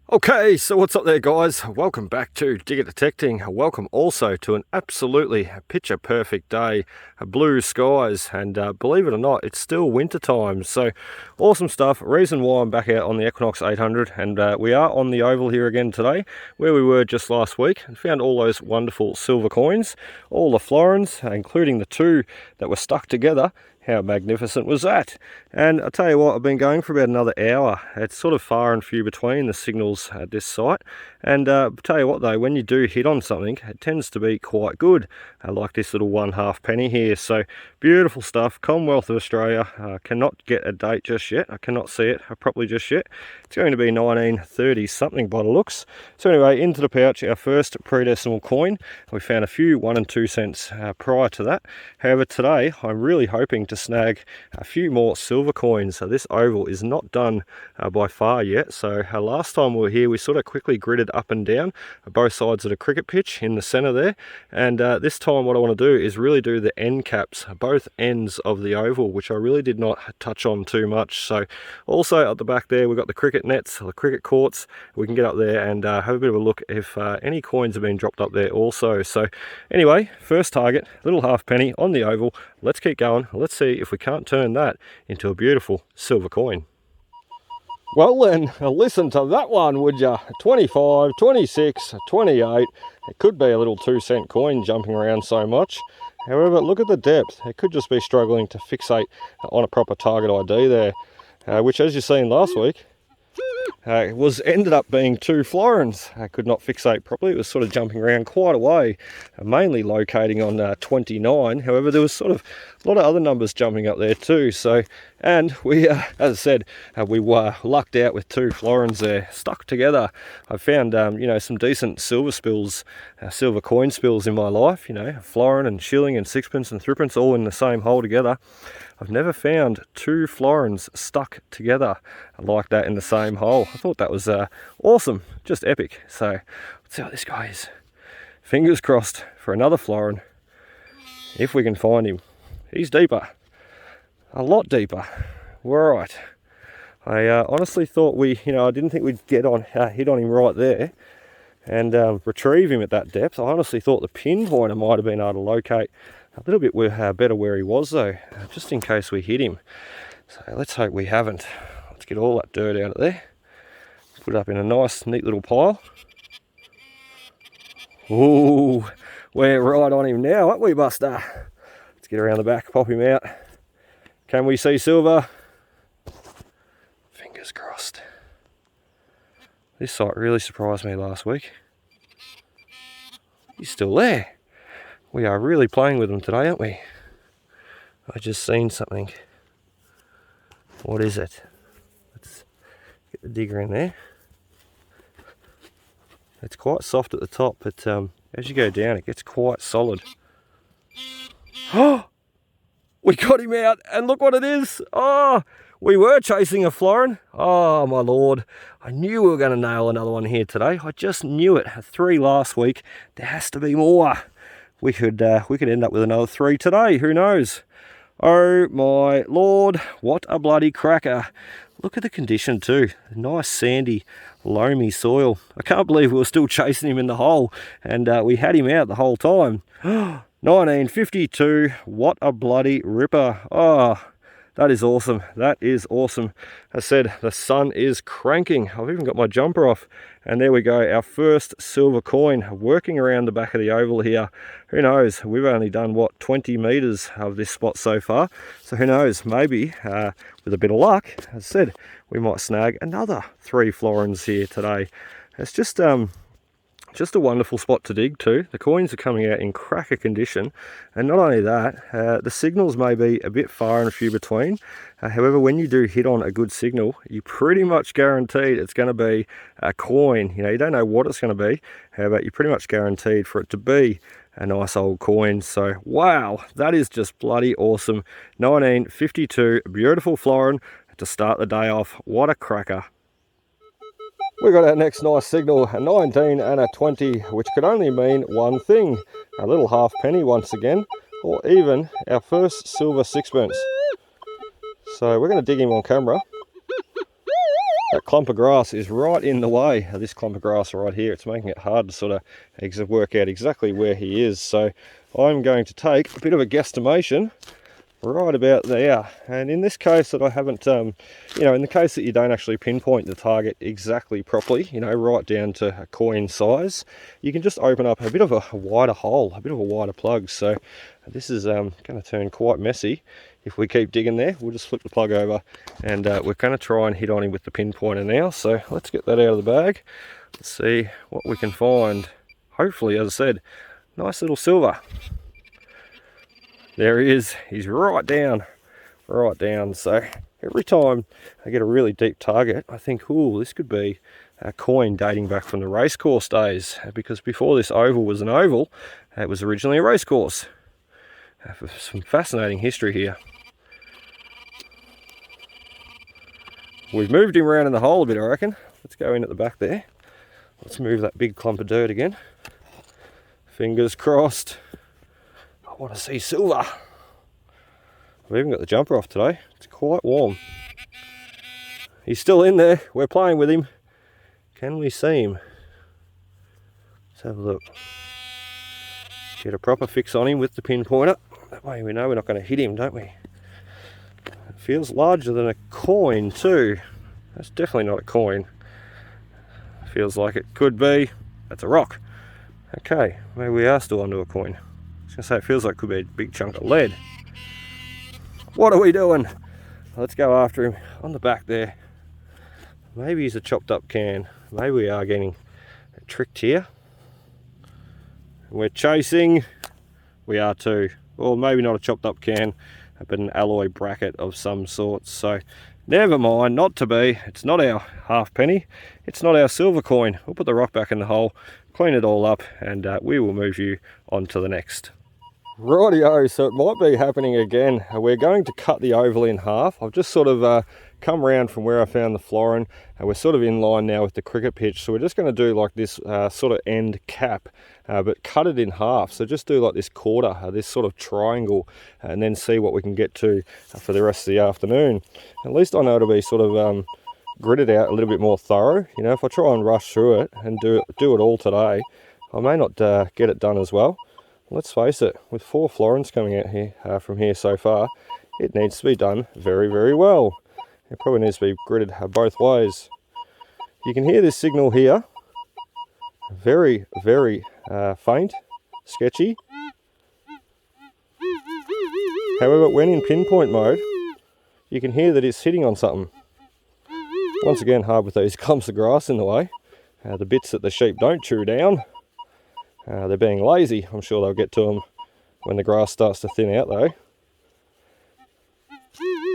Okay, so what's up there, guys? Welcome back to Digger Detecting. Welcome also to an absolutely picture perfect day, blue skies, and believe it or not, it's still winter time. So awesome stuff. Reason why I'm back out on the Equinox 800, and we are on the oval here again today, where we were just last week, and found all those wonderful silver coins, all the florins, including the two that were stuck together. How magnificent was that? And I'll tell you what, I've been going for about another hour. It's sort of far and few between the signals at this site. And I'll tell you what though, when you do hit on something, it tends to be quite good. Like this little 1/2 penny here. So beautiful stuff. Commonwealth of Australia. Cannot get a date just yet. I cannot see it properly just yet. It's going to be 1930 something by the looks. So anyway, into the pouch, our first pre-decimal coin. We found a few 1 and 2 cents prior to that. However, today I'm really hoping to snag a few more silver coins. So this oval is not done by far yet. So last time we were here, we sort of quickly gridded up and down both sides of the cricket pitch in the center there. And this time what I want to do is really do the end caps, both ends of the oval, which I really did not touch on too much. So also at the back there, we've got the cricket nets, the cricket courts. We can get up there and have a bit of a look if any coins have been dropped up there also. So anyway, first target, little 1/2 penny on the oval. Let's keep going. Let's see if we can't turn that into a beautiful silver coin. Well then, listen to that one, would ya? 25, 26, 28. It could be a little 2 cent coin jumping around so much. However, look at the depth. It could just be struggling to fixate on a proper target ID there, which, as you've seen last week, ended up being 2 florins. I could not fixate properly. It was sort of jumping around quite a way, mainly locating on 29. However, there was sort of a lot of other numbers jumping up there too. So, and we, as I said, we were lucked out with 2 florins there stuck together. I found, you know, some decent silver spills, silver coin spills in my life. You know, a florin and shilling and sixpence and threepence all in the same hole together. I've never found 2 florins stuck together like that in the same hole. I thought that was awesome, just epic. So let's see how this guy is. Fingers crossed for another florin, if we can find him. He's deeper, a lot deeper. Right. I honestly thought I didn't think we'd get on, hit on him right there and retrieve him at that depth. I honestly thought the pinpointer might have been able to locate a little bit better where he was though, just in case we hit him. So let's hope we haven't. Let's get all that dirt out of there. Put it up in a nice, neat little pile. Ooh, we're right on him now, aren't we, Buster? Let's get around the back, pop him out. Can we see silver? Fingers crossed. This site really surprised me last week. He's still there. We are really playing with them today, aren't we? I just seen something. What is it? Let's get the digger in there. It's quite soft at the top, but as you go down, it gets quite solid. Oh! We got him out, and look what it is. Oh, we were chasing a florin. Oh, my lord. I knew we were going to nail another one here today. I just knew it. 3 last week. There has to be more. We could end up with another 3 today. Who knows? Oh, my lord. What a bloody cracker. Look at the condition too. Nice sandy, loamy soil. I can't believe we were still chasing him in the hole, and we had him out the whole time. 1952, what a bloody ripper. Oh, that is awesome. That is awesome. As I said, the sun is cranking. I've even got my jumper off. And there we go, our first silver coin working around the back of the oval here. Who knows? We've only done, what, 20 meters of this spot so far. So who knows? Maybe with a bit of luck, as I said, we might snag another 3 florins here today. It's just a wonderful spot to dig to. The coins are coming out in cracker condition, and not only that, the signals may be a bit far and few between. However, when you do hit on a good signal, you pretty much guaranteed it's going to be a coin. You know, you don't know what it's going to be, however, you're pretty much guaranteed for it to be a nice old coin. So wow, that is just bloody awesome. 1952, beautiful florin to start the day off. What a cracker. We got our next nice signal, a 19 and a 20, which could only mean one thing. A little 1/2 penny once again, or even our first silver sixpence. So we're going to dig him on camera. That clump of grass is right in the way of this clump of grass right here. It's making it hard to sort of work out exactly where he is. So I'm going to take a bit of a guesstimation right about there. And in this case that I haven't, you know, in the case that you don't actually pinpoint the target exactly properly, you know, right down to a coin size, you can just open up a bit of a wider hole, a bit of a wider plug. So this is going to turn quite messy. If we keep digging there, we'll just flip the plug over and we're going to try and hit on him with the pinpointer now. So let's get that out of the bag. Let's see what we can find. Hopefully, as I said, nice little silver. There he is. He's right down. So every time I get a really deep target, I think, oh, this could be a coin dating back from the racecourse days, because before this oval was an oval, it was originally a racecourse. Some fascinating history here. We've moved him around in the hole a bit, I reckon. Let's go in at the back there. Let's move that big clump of dirt again. Fingers crossed. I want to see silver. I've even got the jumper off today. It's quite warm. He's still in there. We're playing with him. Can we see him? Let's have a look. Get a proper fix on him with the pinpointer. That way we know we're not going to hit him, don't we? It feels larger than a coin too. That's definitely not a coin. Feels like it could be. That's a rock. Okay, maybe we are still onto a coin. I was going to say it feels like it could be a big chunk of lead. What are we doing? Let's go after him on the back there. Maybe he's a chopped up can. Maybe we are getting tricked here. We're chasing. We are too. Or maybe not a chopped up can, but an alloy bracket of some sort. So never mind, not to be. It's not our halfpenny. It's not our silver coin. We'll put the rock back in the hole, clean it all up, and we will move you on to the next. Rightio, so it might be happening again. We're going to cut the oval in half. I've just sort of come round from where I found the florin, and we're sort of in line now with the cricket pitch. So we're just going to do like this sort of end cap, but cut it in half. So just do like this quarter, this sort of triangle, and then see what we can get to for the rest of the afternoon. At least I know it'll be sort of gridded out a little bit more thorough. You know, if I try and rush through it and do it all today, I may not get it done as well. Let's face it, with 4 florins coming out here from here so far, it needs to be done very, very well. It probably needs to be gridded both ways. You can hear this signal here. Very, very faint, sketchy. However, when in pinpoint mode, you can hear that it's hitting on something. Once again, hard with these clumps of grass in the way. The bits that the sheep don't chew down. They're being lazy. I'm sure they'll get to them when the grass starts to thin out though.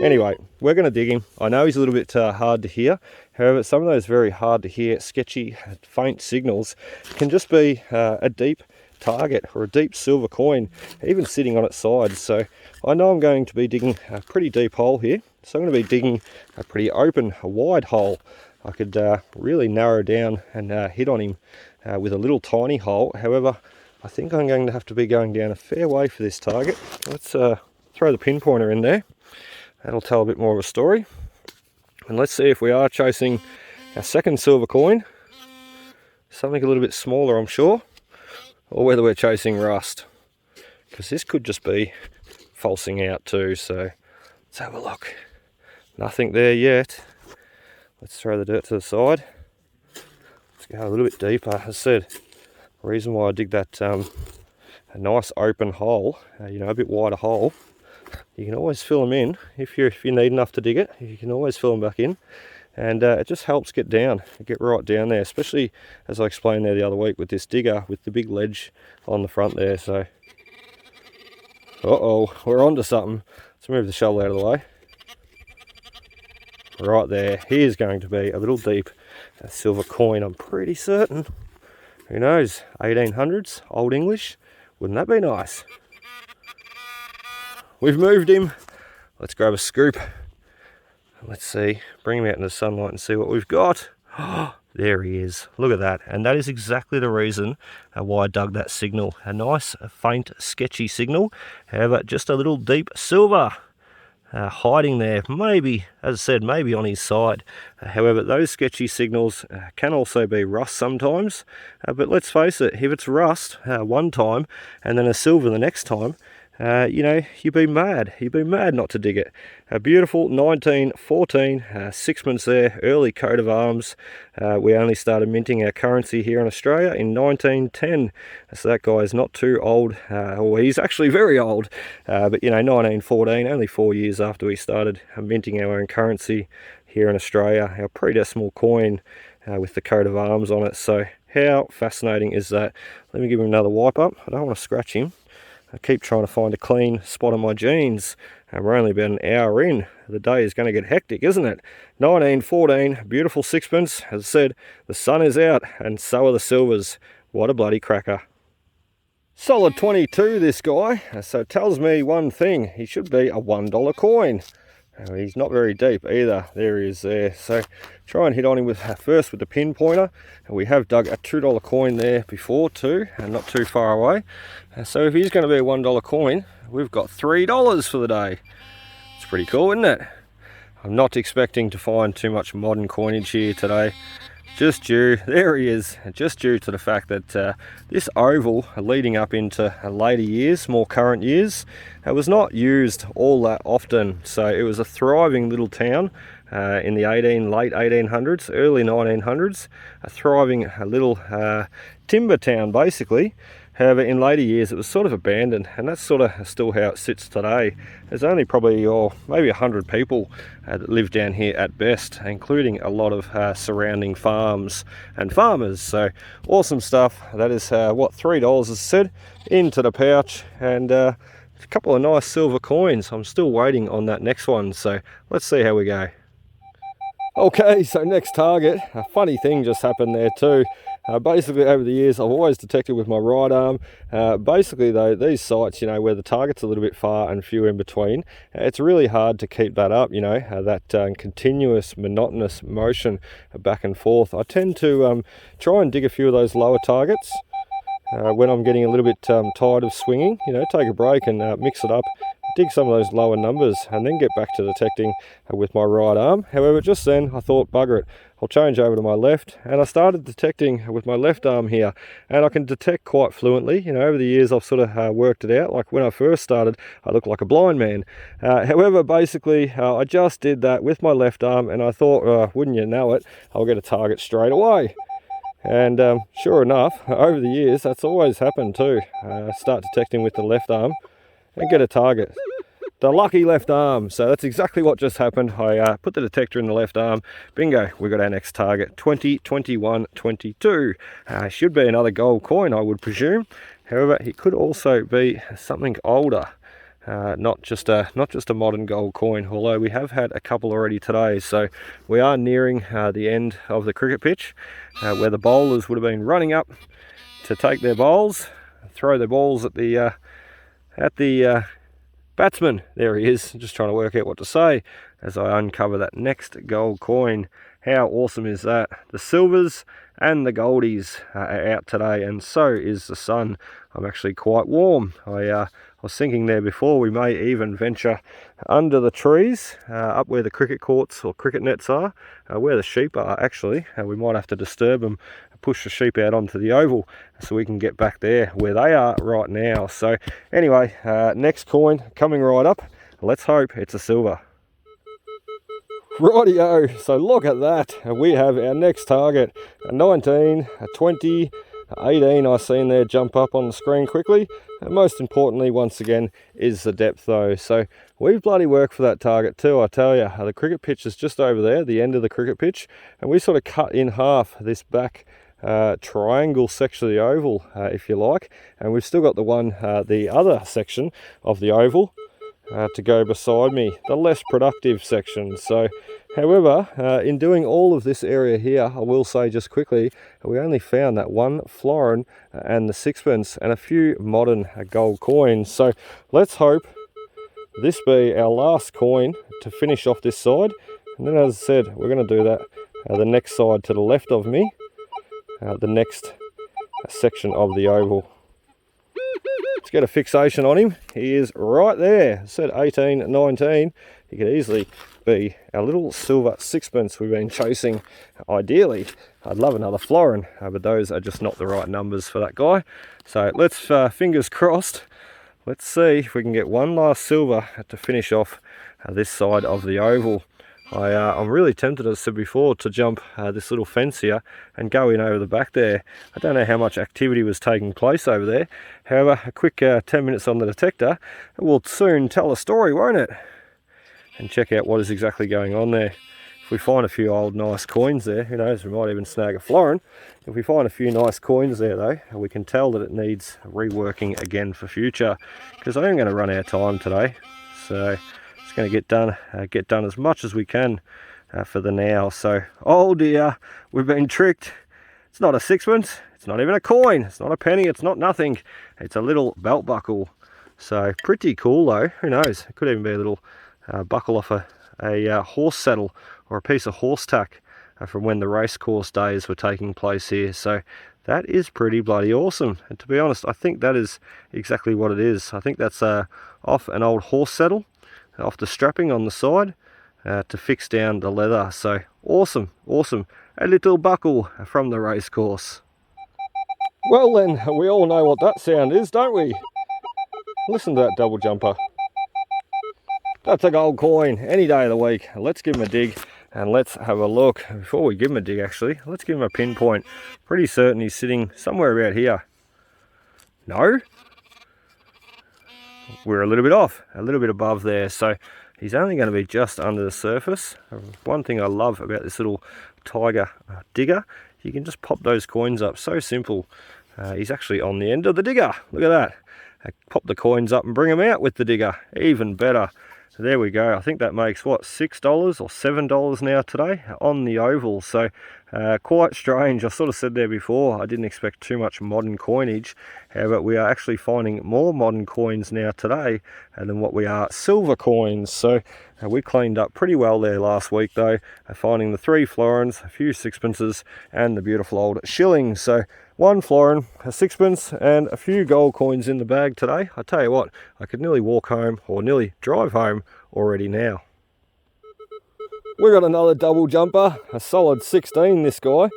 Anyway, we're going to dig him. I know he's a little bit hard to hear. However, some of those very hard to hear, sketchy, faint signals can just be a deep target or a deep silver coin, even sitting on its side. So I know I'm going to be digging a pretty deep hole here. So I'm going to be digging a pretty open, a wide hole. I could really narrow down and hit on him with a little tiny hole. However, I think I'm going to have to be going down a fair way for this target. Let's throw the pinpointer in there. That'll tell a bit more of a story. And let's see if we are chasing our second silver coin. Something a little bit smaller, I'm sure. Or whether we're chasing rust. Because this could just be falsing out too. So let's have a look. Nothing there yet. Let's throw the dirt to the side. Let's go a little bit deeper. As I said, the reason why I dig that a nice open hole, you know, a bit wider hole, you can always fill them in. If you need enough to dig it, you can always fill them back in. And it just helps get right down there, especially as I explained there the other week with this digger, with the big ledge on the front there. So, uh-oh, we're onto something. Let's move the shovel out of the way. Right there, here's going to be a little deep silver coin, I'm pretty certain. Who knows, 1800s, Old English, wouldn't that be nice? We've moved him. Let's grab a scoop. Let's see, bring him out in the sunlight and see what we've got. Oh, there he is, look at that. And that is exactly the reason why I dug that signal. A nice, faint, sketchy signal. However, just a little deep silver. hiding there, maybe, as I said, maybe on his side. However, those sketchy signals can also be rust sometimes, but let's face it, if it's rust one time and then a silver the next time, you know, you'd be mad not to dig it. A beautiful 1914 sixpence there, early coat of arms. We only started minting our currency here in Australia in 1910, so that guy is not too old. Well, he's actually very old, but you know, 1914, only 4 years after we started minting our own currency here in Australia, our pre-decimal coin with the coat of arms on it. So how fascinating is that? Let me give him another wipe up. I don't want to scratch him. I keep trying to find a clean spot on my jeans, and we're only about an hour in. The day is going to get hectic, isn't it? 1914, beautiful sixpence. As I said, the sun is out, and so are the silvers. What a bloody cracker. Solid 22, this guy. So it tells me one thing. He should be a $1 coin. He's not very deep either. There he is there. So try and hit on him with first with the pinpointer. We have dug a $2 coin there before too, and not too far away. So if he's going to be a $1 coin, we've got $3 for the day. It's pretty cool, isn't it? I'm not expecting to find too much modern coinage here today. Just due, there he is, just due to the fact that this oval leading up into later years, more current years, was not used all that often. So it was a thriving little town in the late 1800s, early 1900s, a thriving little timber town basically. However, in later years it was sort of abandoned, and that's sort of still how it sits today. There's only probably maybe 100 people that live down here at best, including a lot of surrounding farms and farmers. So awesome stuff. That is what, $3 as I said, into the pouch, and a couple of nice silver coins. I'm still waiting on that next one, so let's see how we go. Okay, so next target. A funny thing just happened there too. Basically over the years I've always detected with my right arm. Basically though, these sites, you know, where the target's a little bit far and few in between, it's really hard to keep that up, you know, that continuous monotonous motion back and forth. I tend to try and dig a few of those lower targets when I'm getting a little bit tired of swinging, you know, take a break and mix it up, dig some of those lower numbers, and then get back to detecting with my right arm. However, just then I thought, bugger it, I'll change over to my left, and I started detecting with my left arm here, and I can detect quite fluently. You know, over the years I've sort of worked it out. Like when I first started, I looked like a blind man. However, basically I just did that with my left arm, and I thought, wouldn't you know it, I'll get a target straight away. And sure enough, over the years that's always happened too. Start detecting with the left arm and get a target. The lucky left arm. So that's exactly what just happened. I put the detector in the left arm. Bingo, we got our next target. 20, 21, 22. Should be another gold coin, I would presume. However, it could also be something older. Not just a modern gold coin, although we have had a couple already today. So we are nearing the end of the cricket pitch, where the bowlers would have been running up to take their bowls, throw their balls at the batsman. There he is, just trying to work out what to say as I uncover that next gold coin. How awesome is that? The silvers and the goldies are out today, and so is the sun. I'm actually quite warm. I was thinking there before we may even venture under the trees, up where the cricket courts or cricket nets are, where the sheep are actually. We might have to disturb them, push the sheep out onto the oval so we can get back there where they are right now. So anyway, next coin coming right up. Let's hope it's a silver. Rightio, so look at that. We have our next target, a 19, a 20, 18 I seen there jump up on the screen quickly. And most importantly, once again, is the depth though. So we've bloody worked for that target too, I tell you. The cricket pitch is just over there, the end of the cricket pitch, and we sort of cut in half this back triangle section of the oval, if you like, and we've still got the other section of the oval to go beside me, the less productive section. So however, in doing all of this area here, I will say just quickly, we only found that one florin and the sixpence and a few modern gold coins. So let's hope this be our last coin to finish off this side, and then as I said, we're going to do that the next side to the left of me, the next section of the oval. Let's get a fixation on him. He is right there. I said 18, 19. he could easily be our little silver sixpence we've been chasing. Ideally, I'd love another florin, but those are just not the right numbers for that guy. So let's, fingers crossed, let's see if we can get one last silver to finish off this side of the oval. I'm really tempted, as I said before, to jump this little fence here and go in over the back there. I don't know how much activity was taking place over there. However, a quick 10 minutes on the detector will soon tell a story, won't it? And check out what is exactly going on there. If we find a few old nice coins there, who knows, we might even snag a florin. If we find a few nice coins there though, we can tell that it needs reworking again for future, because I am going to run out of time today. So going to get done as much as we can for the now. So, oh dear, we've been tricked. It's not a sixpence, it's not even a coin, it's not a penny, it's not nothing. It's a little belt buckle. So pretty cool though. Who knows, it could even be a little buckle off a horse saddle or a piece of horse tack from when the race course days were taking place here. So that is pretty bloody awesome, and to be honest, I think that is exactly what it is. I think that's off an old horse saddle, off the strapping on the side to fix down the leather. So awesome, awesome. A little buckle from the race course. Well then, we all know what that sound is, don't we? Listen to that double jumper. That's a gold coin any day of the week. Let's give him a dig and let's have a look. Before we give him a dig, actually, let's give him a pinpoint. Pretty certain he's sitting somewhere about here. No? We're a little bit off, a little bit above there, so he's only going to be just under the surface. One thing I love about this little TYGER digger, you can just pop those coins up, so simple. He's actually on the end of the digger, look at that. Pop the coins up and bring them out with the digger, even better. So there we go. I think that makes, what, $6 or $7 now today on the oval. So quite strange. I sort of said there before, I didn't expect too much modern coinage. However, we are actually finding more modern coins now today than what we are silver coins. So we cleaned up pretty well there last week though, finding the 3 florins, a few sixpences, and the beautiful old shilling. So 1 florin, a sixpence, and a few gold coins in the bag today. I tell you what, I could nearly walk home or nearly drive home already now. We got another double jumper, a solid 16 this guy,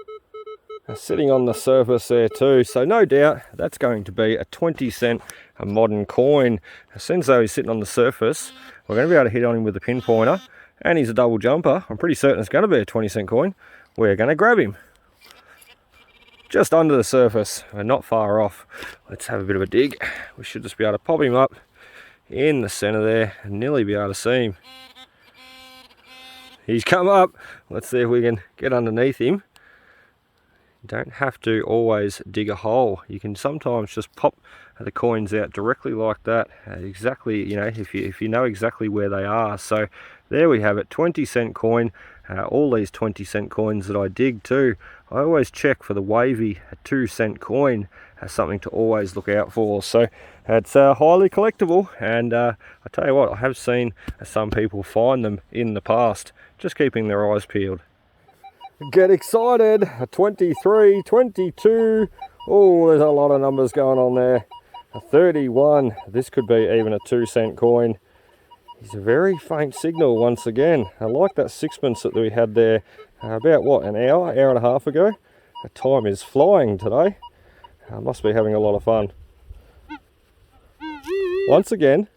sitting on the surface there too. So no doubt that's going to be a 20-cent modern coin. Since though he's sitting on the surface, we're going to be able to hit on him with a pinpointer, and he's a double jumper. I'm pretty certain it's going to be a 20-cent coin. We're going to grab him. Just under the surface, and not far off. Let's have a bit of a dig. We should just be able to pop him up in the center there and nearly be able to see him. He's come up. Let's see if we can get underneath him. You don't have to always dig a hole. You can sometimes just pop the coins out directly like that. Exactly, you know, if you know exactly where they are. So there we have it, 20-cent coin. All these 20-cent coins that I dig too, I always check for the wavy 2-cent coin as something to always look out for. So it's highly collectible, and I tell you what, I have seen some people find them in the past, just keeping their eyes peeled. Get excited, 23, 22, oh, there's a lot of numbers going on there. 31, this could be even a 2-cent coin. It's a very faint signal once again. I like that sixpence that we had there about, what, an hour and a half ago. The time is flying today. I must be having a lot of fun. Once again,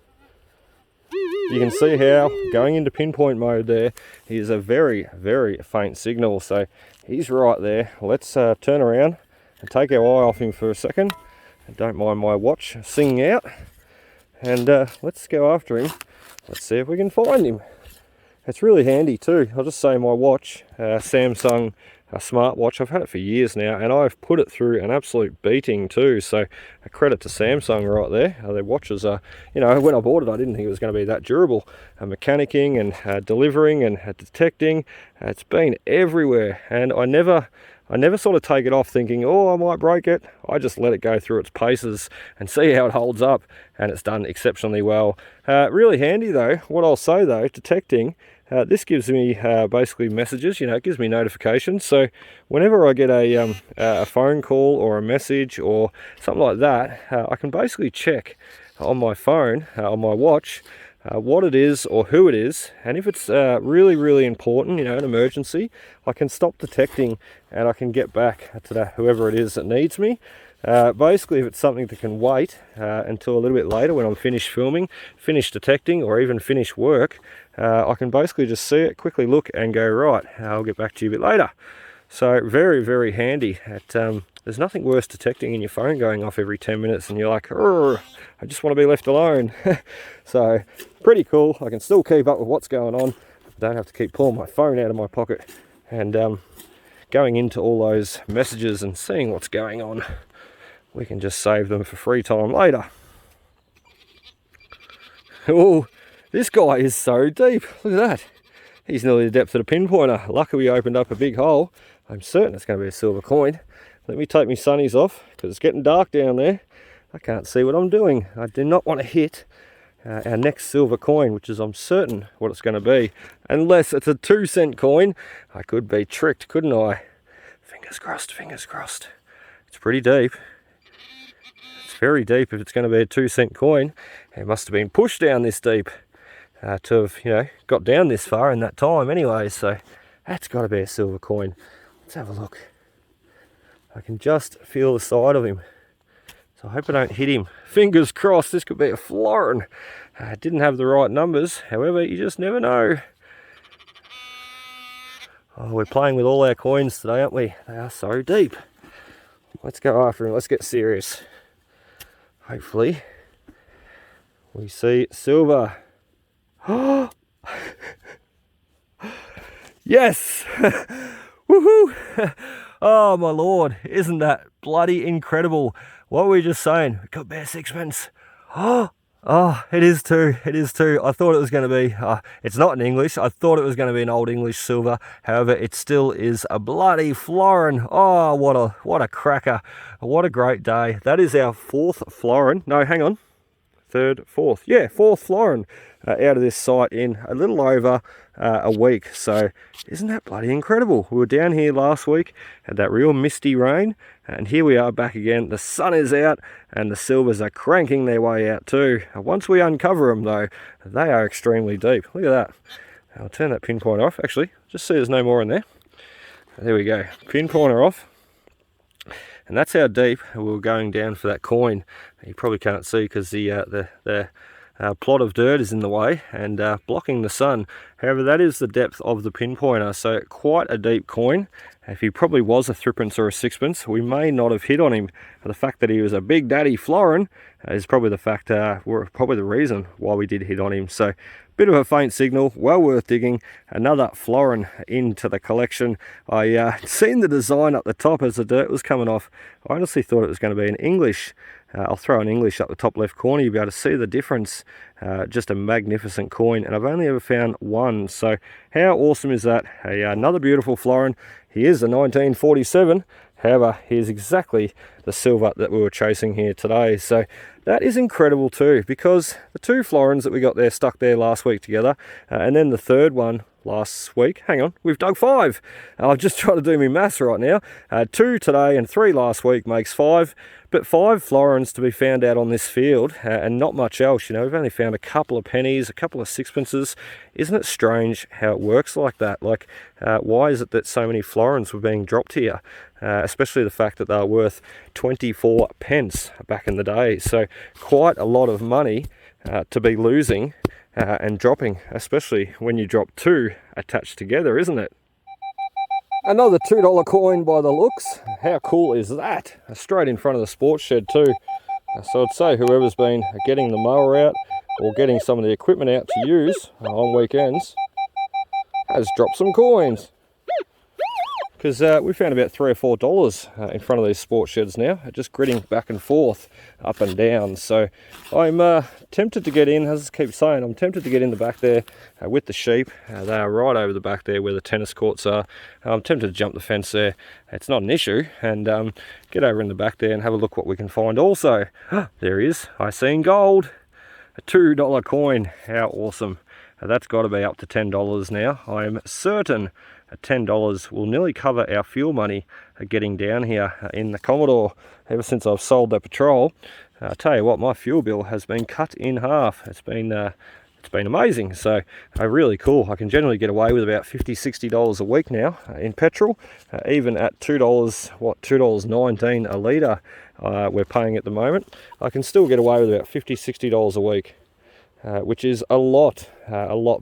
you can see how going into pinpoint mode there is a very, very faint signal. So he's right there. Let's turn around and take our eye off him for a second. Don't mind my watch singing out. And let's go after him. Let's see if we can find him. It's really handy too. I'll just say my watch, Samsung smartwatch, I've had it for years now, and I've put it through an absolute beating too. So a credit to Samsung right there. Their watches are, you know, when I bought it I didn't think it was going to be that durable. Mechanicking and delivering and detecting, it's been everywhere, and I never sort of take it off thinking, oh, I might break it. I just let it go through its paces and see how it holds up, and it's done exceptionally well. Really handy though. What I'll say though, detecting, this gives me basically messages, you know, it gives me notifications. So whenever I get a phone call or a message or something like that, I can basically check on my phone, on my watch, what it is or who it is, and if it's really important, you know, an emergency, I can stop detecting and I can get back to whoever it is that needs me. Basically, if it's something that can wait until a little bit later when I'm finished filming, finished detecting, or even finished work, I can basically just see it, quickly look and go, right, I'll get back to you a bit later. So very handy. There's nothing worse detecting in your phone going off every 10 minutes and you're like, I just want to be left alone. So pretty cool. I can still keep up with what's going on. I don't have to keep pulling my phone out of my pocket and going into all those messages and seeing what's going on. We can just save them for free time later. Oh, this guy is so deep. Look at that. He's nearly the depth of the pinpointer. Luckily we opened up a big hole. I'm certain it's going to be a silver coin. Let me take my sunnies off because it's getting dark down there. I can't see what I'm doing. I do not want to hit our next silver coin, which is I'm certain what it's going to be. Unless it's a 2-cent coin. I could be tricked, couldn't I? Fingers crossed, fingers crossed. It's pretty deep. It's very deep if it's going to be a 2-cent coin. It must have been pushed down this deep to have, you know, got down this far in that time anyway. So that's got to be a silver coin. Let's have a look. I can just feel the side of him. So I hope I don't hit him. Fingers crossed, this could be a florin. Didn't have the right numbers. However, you just never know. Oh, we're playing with all our coins today, aren't we? They are so deep. Let's go after him. Let's get serious. Hopefully, we see silver. Oh! Yes! Woohoo! Oh my lord, isn't that bloody incredible? What were we just saying? It could be a 6-pence. Oh, it is too. It is too. I thought it was going to be, it's not in English. I thought it was going to be an old English silver. However, it still is a bloody florin. Oh, what a cracker. What a great day. That is our 4th florin. No, hang on. 3rd, 4th. Yeah, 4th florin out of this site in a little over a week. So isn't that bloody incredible? We were down here last week, had that real misty rain, and here we are back again. The sun is out and the silvers are cranking their way out too. Once we uncover them though, they are extremely deep. Look at that. I'll turn that pinpoint off. Actually, just see there's no more in there. There we go. Pinpointer off. And that's how deep we were going down for that coin. You probably can't see because the plot of dirt is in the way and blocking the sun. However, that is the depth of the pinpointer, so quite a deep coin. If he probably was a 3-pence or a 6-pence, we may not have hit on him. The fact that he was a big daddy florin is probably probably the reason why we did hit on him. So bit of a faint signal, well worth digging. Another florin into the collection. I seen the design up the top as the dirt was coming off. I honestly thought it was going to be in English. I'll throw an English up the top left corner. You'll be able to see the difference. Just a magnificent coin, and I've only ever found one. So how awesome is that? Another beautiful florin. He is a 1947. However, he is exactly the silver that we were chasing here today. So that is incredible too, because the 2 florins that we got there stuck there last week together, and then the 3rd one last week. Hang on, we've dug 5. I'm just trying to do my maths right now. 2 today and 3 last week makes 5, but 5 florins to be found out on this field, and not much else. You know, we've only found a couple of pennies, a couple of 6-pences. Isn't it strange how it works like that? Like, why is it that so many florins were being dropped here? Especially the fact that they were worth 24 pence back in the day. So quite a lot of money to be losing and dropping, especially when you drop 2 attached together, isn't it? Another $2 coin by the looks. How cool is that? Straight in front of the sports shed too. So I'd say whoever's been getting the mower out or getting some of the equipment out to use on weekends has dropped some coins. Because we found about $3 or $4 in front of these sports sheds now, just gritting back and forth, up and down. So I'm tempted to get in, as I keep saying, I'm tempted to get in the back there with the sheep. They are right over the back there where the tennis courts are. I'm tempted to jump the fence there. It's not an issue, and get over in the back there and have a look what we can find also. There he is. I seen gold. A $2 coin. How awesome. That's got to be up to $10 now. I am certain $10 will nearly cover our fuel money getting down here in the Commodore. Ever since I've sold that patrol, I tell you what, my fuel bill has been cut in half. It's been it's been amazing. So really cool. I can generally get away with about $50–60 a week now in petrol, even at $2, what, $2.19 a litre we're paying at the moment. I can still get away with about $50–60 a week, which is a lot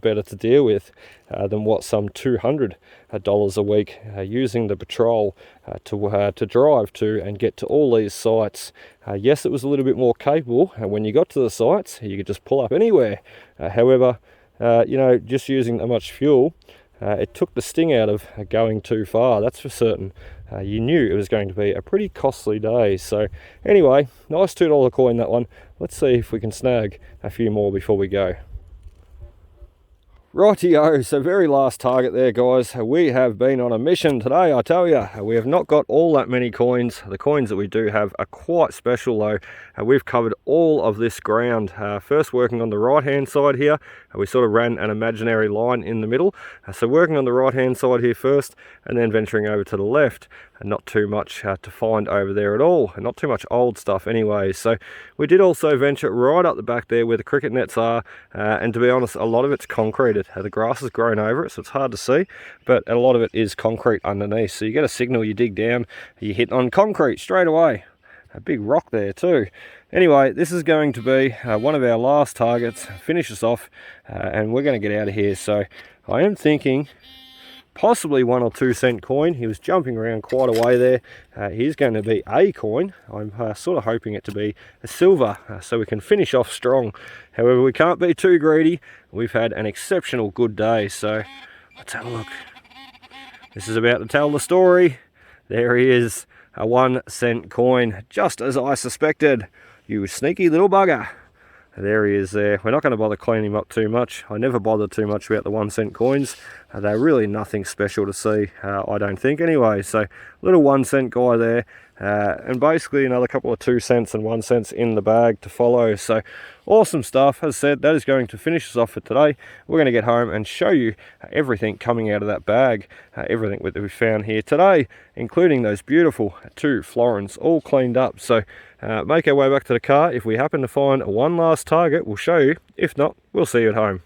better to deal with than what some $200 a week using the patrol to drive to and get to all these sites. Yes, it was a little bit more capable, and when you got to the sites you could just pull up anywhere. However, you know, just using that much fuel, it took the sting out of going too far, that's for certain. You knew it was going to be a pretty costly day. So anyway, nice $2 coin, that one. Let's see if we can snag a few more before we go. Rightio, so very last target there, guys. We have been on a mission today, I tell you. We have not got all that many coins. The coins that we do have are quite special though. We've covered all of this ground. First working on the right hand side here, we sort of ran an imaginary line in the middle. So working on the right hand side here first, and then venturing over to the left. Not too much to find over there at all, and not too much old stuff anyway. So we did also venture right up the back there where the cricket nets are, and to be honest, a lot of it's concreted. The grass has grown over it, so it's hard to see, but a lot of it is concrete underneath. So you get a signal, you dig down, you hit on concrete straight away. A big rock there too. Anyway, this is going to be one of our last targets, finish us off, and we're going to get out of here. So I am thinking possibly 1 or 2 cent coin. He was jumping around quite a way there. He's going to be a coin. I'm sort of hoping it to be a silver, so we can finish off strong. However, we can't be too greedy. We've had an exceptional good day, so let's have a look. This is about to tell the story. There he is, a 1 cent coin, just as I suspected. You sneaky little bugger. There he is there. We're not going to bother cleaning him up too much. I never bothered too much about the 1 cent coins. They're really nothing special to see, I don't think anyway. So little 1 cent guy there, and basically another couple of 2 cents and 1 cent in the bag to follow. So awesome stuff. As I said, that is going to finish us off for today. We're going to get home and show you everything coming out of that bag, everything that we found here today, including those beautiful 2 florins all cleaned up. So make our way back to the car. If we happen to find one last target, we'll show you. If not, we'll see you at home.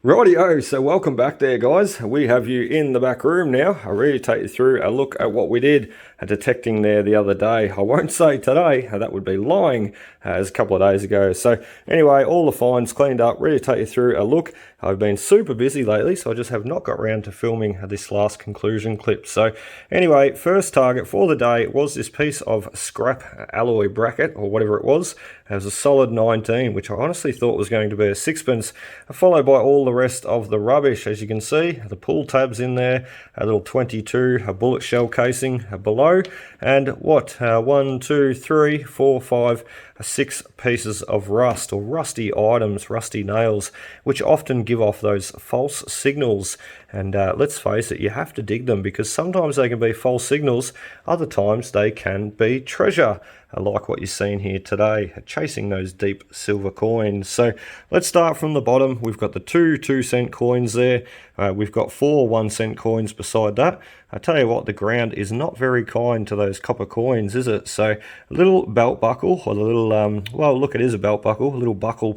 Rightio, so welcome back there, guys. We have you in the back room now. I'll really take you through a look at what we did detecting there the other day. I won't say today, that would be lying, as a couple of days ago. So anyway, all the finds cleaned up, ready to take you through a look. I've been super busy lately, so I just have not got around to filming this last conclusion clip. So anyway, first target for the day was this piece of scrap alloy bracket, or whatever it was. It was a solid 19, which I honestly thought was going to be a 6pence, followed by all the rest of the rubbish. As you can see, the pull tabs in there, a little 22, a bullet shell casing below, and what, 1, 2, 3, 4, 5, 6 pieces of rust, or rusty items, rusty nails, which often give off those false signals. And let's face it, you have to dig them, because sometimes they can be false signals, other times they can be treasure, like what you're seeing here today, chasing those deep silver coins. So let's start from the bottom. We've got the 2 cent coins there. We've got 4 1 cent coins beside that. I tell you what, the ground is not very kind to those copper coins, is it? So a little belt buckle, or the little, well, look, it is a belt buckle, a little buckle,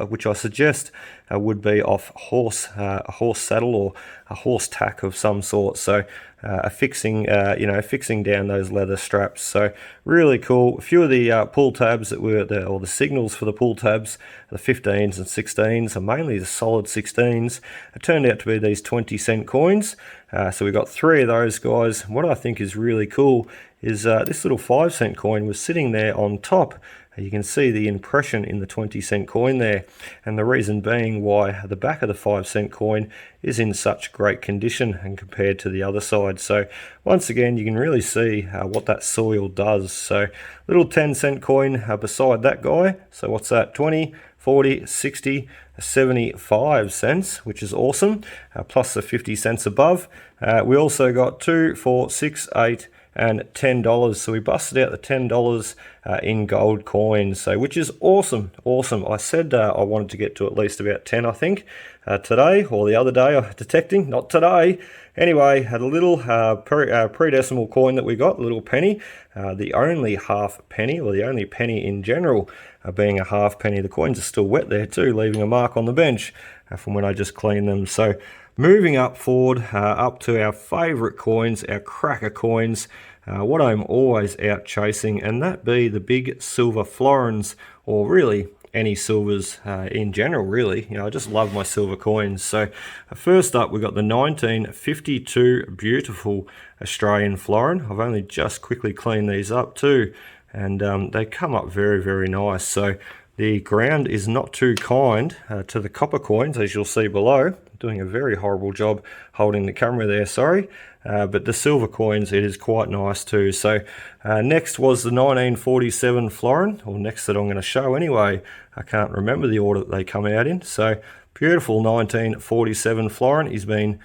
which I suggest would be off a horse saddle or a horse tack of some sort. So fixing down those leather straps. So really cool. A few of the pull tabs that were there, or the signals for the pull tabs, the 15s and 16s, and mainly the solid 16s, it turned out to be these 20 cent coins. So we got 3 of those guys. What I think is really cool is this little 5 cent coin was sitting there on top. You can see the impression in the 20 cent coin there, and the reason being why the back of the 5 cent coin is in such great condition and compared to the other side. So once again, you can really see what that soil does. So little 10 cent coin beside that guy. So what's that? 20, 40, 60, 75 cents, which is awesome, plus the 50 cents above. We also got 2, 4, 6, 8, and $10. So we busted out the $10 in gold coins, so which is awesome. I said I wanted to get to at least about 10, I think, today or the other day. Detecting, not today. Anyway, had a little pre-decimal coin that we got, a little penny, the only half penny, or the only penny in general, being a half penny. The coins are still wet there too, leaving a mark on the bench from when I just cleaned them. So moving up forward, up to our favourite coins, our cracker coins, what I'm always out chasing, and that be the big silver florins, or really any silvers in general, really. You know, I just love my silver coins. So first up, we've got the 1952 beautiful Australian florin. I've only just quickly cleaned these up too, and they come up very, very nice. So the ground is not too kind to the copper coins, as you'll see below. Doing a very horrible job holding the camera there, sorry. But the silver coins, it is quite nice too. So next was the 1947 florin, or next that I'm going to show anyway. I can't remember the order that they come out in. So beautiful 1947 florin. He's been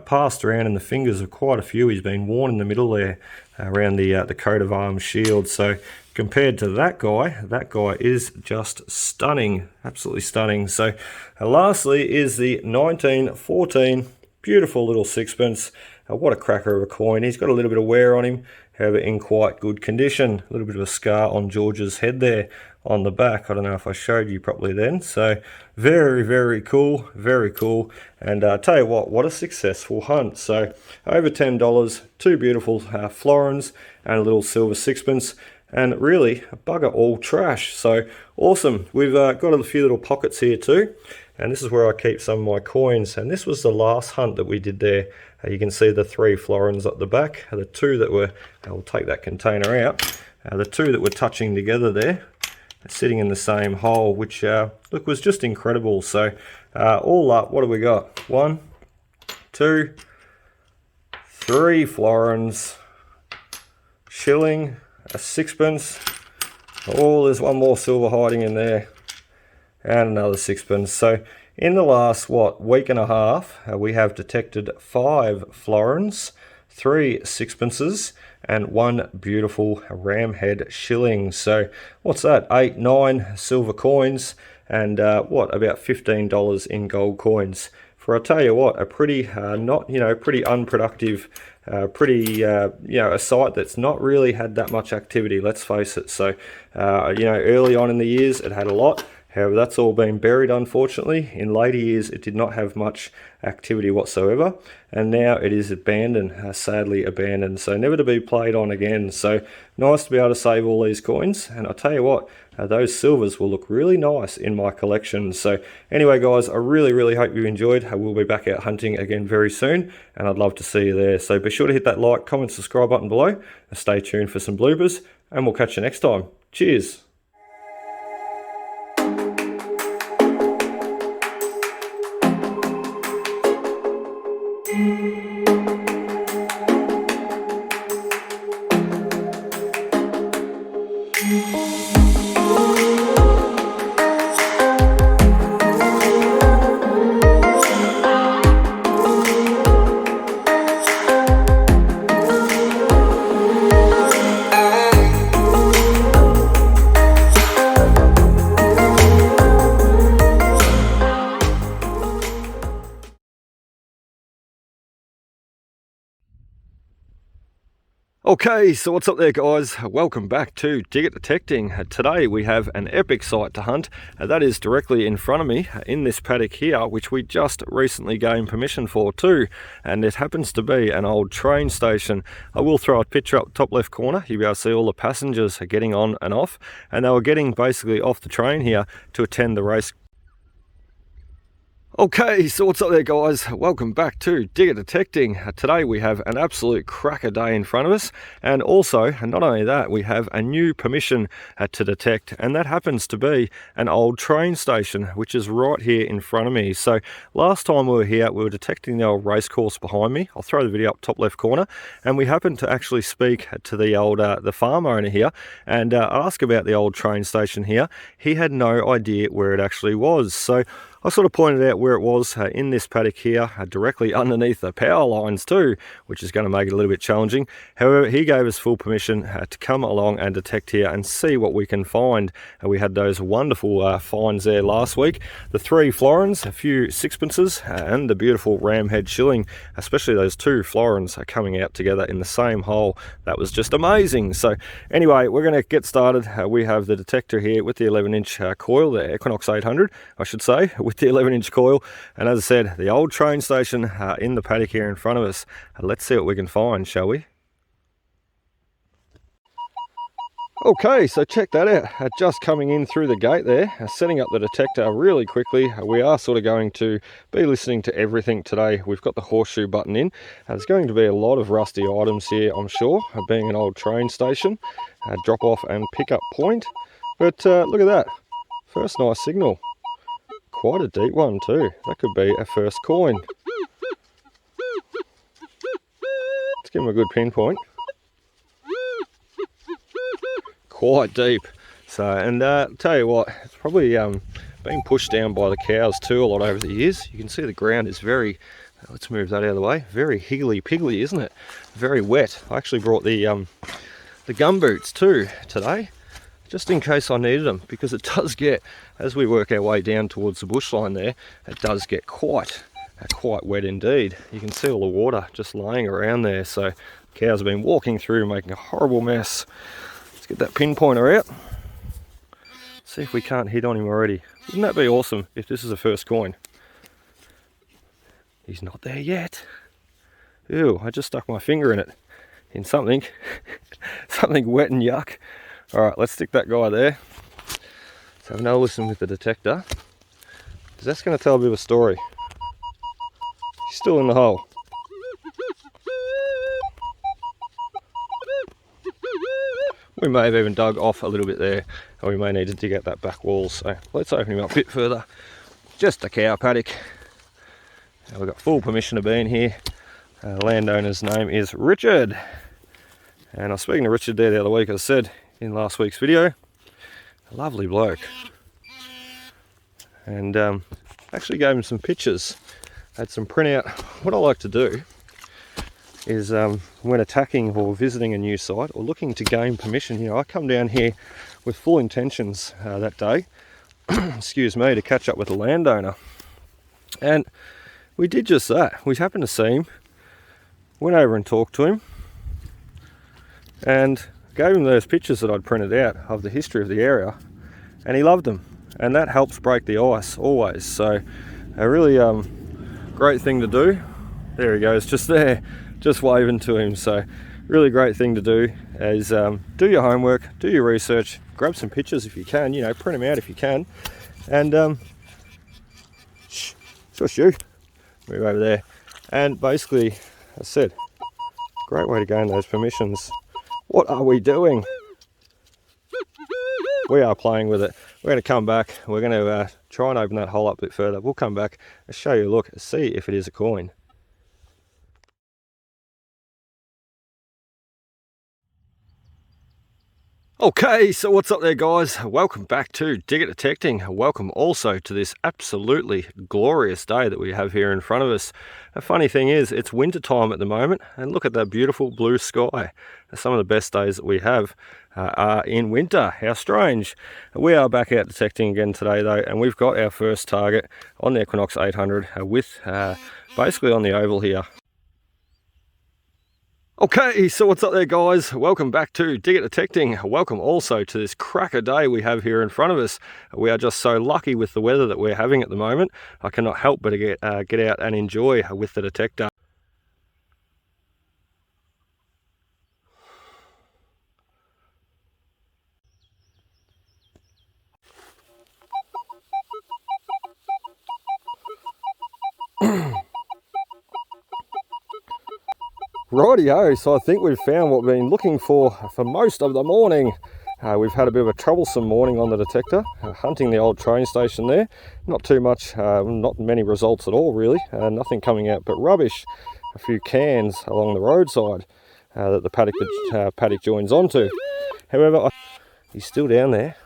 passed around in the fingers of quite a few. He's been worn in the middle there around the coat of arms shield. So compared to that guy is just stunning, absolutely stunning. So lastly is the 1914 beautiful little sixpence. What a cracker of a coin. He's got a little bit of wear on him, however in quite good condition. A little bit of a scar on George's head there on the back. I don't know if I showed you properly then. So very, very cool, very cool. And tell you what a successful hunt. So over $10, two beautiful florins and a little silver sixpence, and really bugger all trash. So awesome. We've got a few little pockets here too, and this is where I keep some of my coins. And this was the last hunt that we did there. You can see the three florins at the back, the two that were, I'll take that container out, the two that were touching together there, sitting in the same hole, which look, was just incredible. So all up, what do we got? 1, 2, 3 florins, shilling, a sixpence. Oh, there's one more silver hiding in there, and another sixpence. So in the last, week and a half, we have detected 5 florins, 3 sixpences, and 1 beautiful ramhead shilling. So what's that? 8, 9 silver coins, and about $15 in gold coins. For I tell you what, a pretty pretty unproductive, a site that's not really had that much activity. Let's face it. So early on in the years, it had a lot. However, that's all been buried, unfortunately. In later years, it did not have much activity whatsoever, and now it is abandoned, sadly abandoned, so never to be played on again. So nice to be able to save all these coins, and I'll tell you what, those silvers will look really nice in my collection. So anyway, guys, I really hope you enjoyed. I will be back out hunting again very soon, and I'd love to see you there. So be sure to hit that like, comment, subscribe button below, and stay tuned for some bloopers, and we'll catch you next time. Cheers. Okay, so what's up there, guys? Welcome back to Dig It Detecting. Today we have an epic site to hunt. That is directly in front of me in this paddock here, which we just recently gained permission for too. And it happens to be an old train station. I will throw a picture up top left corner. You'll be able to see all the passengers are getting on and off. And they were getting basically off the train here to attend the race. Okay, so what's up there, guys? Welcome back to Dig It Detecting. Today we have an absolute cracker day in front of us, and also, not only that, we have a new permission to detect, and that happens to be an old train station, which is right here in front of me. So last time we were here, we were detecting the old race course behind me. I'll throw the video up top left corner, and we happened to actually speak to the old the farm owner here and ask about the old train station here. He had no idea where it actually was. So I sort of pointed out where it was in this paddock here, directly underneath the power lines too, which is going to make it a little bit challenging. However, he gave us full permission to come along and detect here and see what we can find. We had those wonderful finds there last week. The 3 florins, a few sixpences, and the beautiful ramhead shilling, especially those 2 florins are coming out together in the same hole. That was just amazing. So anyway, we're going to get started. We have the detector here with the 11-inch coil, the Equinox 800, I should say, with the 11-inch coil, and as I said, the old train station in the paddock here in front of us. Let's see what we can find, shall we? Okay, so check that out. Just coming in through the gate there, setting up the detector really quickly. We are sort of going to be listening to everything today. We've got the horseshoe button in. There's going to be a lot of rusty items here, I'm sure, being an old train station. Drop off and pick up point. But look at that. First nice signal. Quite a deep one too. That could be a first coin. Let's give him a good pinpoint. Quite deep. So, and tell you what, it's probably been pushed down by the cows too a lot over the years. You can see the ground is very, let's move that out of the way, very higgly-piggly, isn't it? Very wet. I actually brought the gum boots too today, just in case I needed them, because it does get, as we work our way down towards the bushline there, it does get quite wet indeed. You can see all the water just laying around there, so cows have been walking through making a horrible mess. Let's get that pinpointer out, see if we can't hit on him already. Wouldn't that be awesome if this is a first coin? He's not there yet. Ew, I just stuck my finger in it, in something something wet and yuck. Alright, let's stick that guy there. Let's have another listen with the detector, because that's going to tell a bit of a story. He's still in the hole. We may have even dug off a little bit there, and we may need to dig out that back wall, so let's open him up a bit further. Just a cow paddock. We've got full permission to be in here. Landowner's name is Richard, and I was speaking to Richard there the other week, as I said in last week's video. A lovely bloke, and actually gave him some pictures, had some printout. What I like to do is when attacking or visiting a new site or looking to gain permission, you know, I come down here with full intentions that day excuse me, to catch up with the landowner, and we did just that. We happened to see him, went over and talked to him, and gave him those pictures that I'd printed out of the history of the area, and he loved them, and that helps break the ice always. So a really great thing to do. There he goes, just there, just waving to him. So really great thing to do is do your homework, do your research, grab some pictures if you can, you know, print them out if you can, and shush you, move over there. And basically, as I said, great way to gain those permissions. What are we doing? We are playing with it. We're going to come back. We're going to try and open that hole up a bit further. We'll come back and show you a look, see if it is a coin. Okay, so what's up there, guys? Welcome back to Digger Detecting. Welcome also to this absolutely glorious day that we have here in front of us. A funny thing is, it's winter time at the moment, and look at that beautiful blue sky. Some of the best days that we have are in winter. How strange. We are back out detecting again today though, and we've got our first target on the Equinox 800 with basically on the oval here. Okay, so what's up there, guys? Welcome back to Digger Detecting. Welcome also to this cracker day we have here in front of us. We are just so lucky with the weather that we're having at the moment. I cannot help but get out and enjoy with the detector. Rightio, so I think we've found what we've been looking for most of the morning. We've had a bit of a troublesome morning on the detector, hunting the old train station there. Not too much, not many results at all really, nothing coming out but rubbish. A few cans along the roadside that the paddock joins onto. However, he's still down there.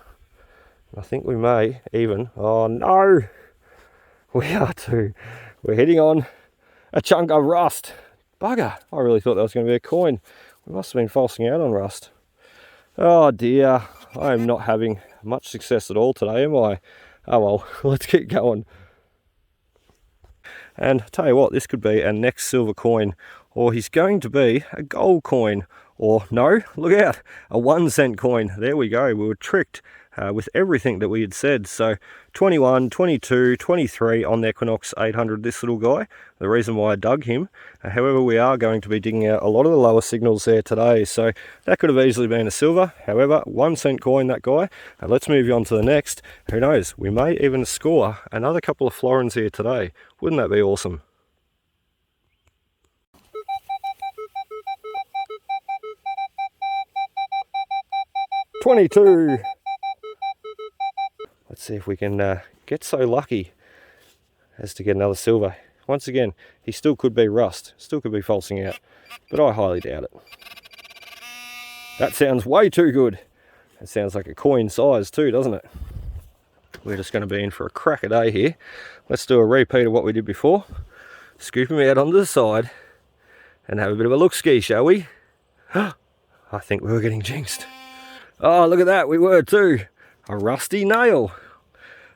I think we may even, oh no! We are too. We're hitting on a chunk of rust. Bugger, I really thought that was going to be a coin. We must have been falsing out on rust. Oh dear, I am not having much success at all today, am I? Oh well, let's keep going. And tell you what, this could be our next silver coin, or he's going to be a gold coin, or no, look out, a 1 cent coin. There we go, we were tricked with everything that we had said. So 21, 22, 23 on the Equinox 800, this little guy, the reason why I dug him. However, we are going to be digging out a lot of the lower signals there today, so that could have easily been a silver. However, 1 cent coin, that guy. Let's move on to the next. Who knows, we may even score another couple of florins here today. Wouldn't that be awesome? $22. Let's see if we can get so lucky as to get another silver. Once again, he still could be rust, still could be falsing out, but I highly doubt it. That sounds way too good. It sounds like a coin size too, doesn't it? We're just going to be in for a crack a day here. Let's do a repeat of what we did before. Scoop him out onto the side and have a bit of a look-ski, shall we? I think we were getting jinxed. Oh, look at that, we were too. A rusty nail.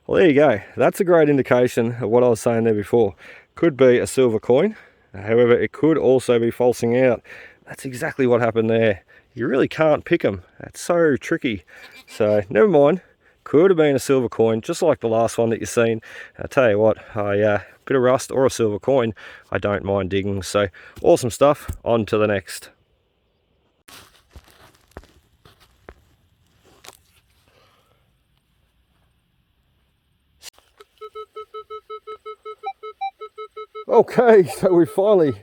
Well, there you go. That's a great indication of what I was saying there before. Could be a silver coin. However, it could also be falsing out. That's exactly what happened there. You really can't pick them. That's so tricky. So, never mind. Could have been a silver coin, just like the last one that you've seen. I'll tell you what, a bit of rust or a silver coin, I don't mind digging. So, awesome stuff. On to the next. Okay, so we finally,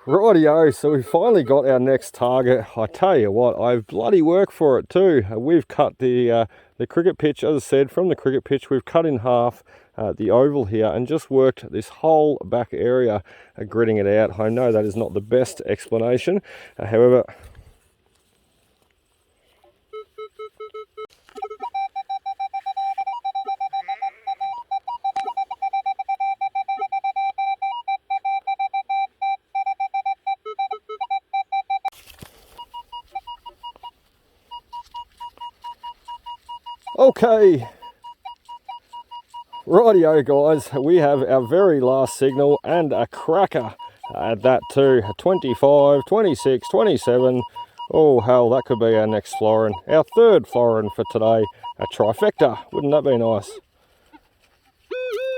rightio, so we finally got our next target. I tell you what, I've bloody worked for it too. We've cut the cricket pitch, as I said, from the cricket pitch, we've cut in half the oval here and just worked this whole back area, gridding it out. I know that is not the best explanation, however, okay, rightio guys, we have our very last signal and a cracker at that too. 25, 26, 27. Oh hell, that could be our next florin. Our third florin for today. A trifecta, wouldn't that be nice?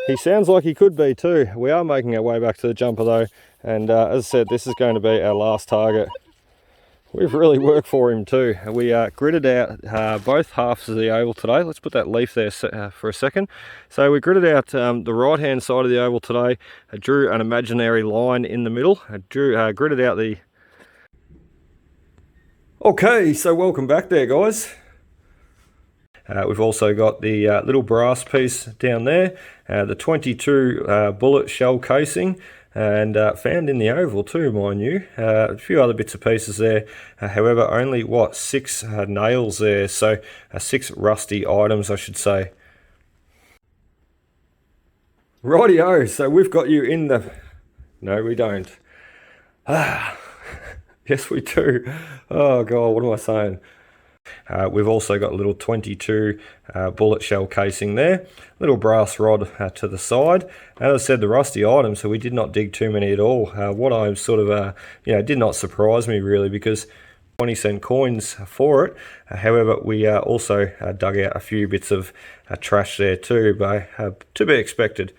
He sounds like he could be too. We are making our way back to the jumper though, and as I said, this is going to be our last target. We've really worked for him too. We gridded out both halves of the oval today. Let's put that leaf there for a second. So we gridded out the right hand side of the oval today. I drew an imaginary line in the middle. I gridded out the... Okay, so welcome back there guys. We've also got the little brass piece down there, the 22 bullet shell casing, and found in the oval too, mind you. A few other bits and pieces there, however only what, 6 nails there, so 6 rusty items I should say. Rightio, so we've got you in the... No we don't. Yes we do. Oh god, what am I saying? We've also got a little 22 bullet shell casing there, little brass rod to the side. As I said, the rusty items, so we did not dig too many at all. What I sort of, did not surprise me really, because 20 cent coins for it. However, we also dug out a few bits of trash there too, but to be expected.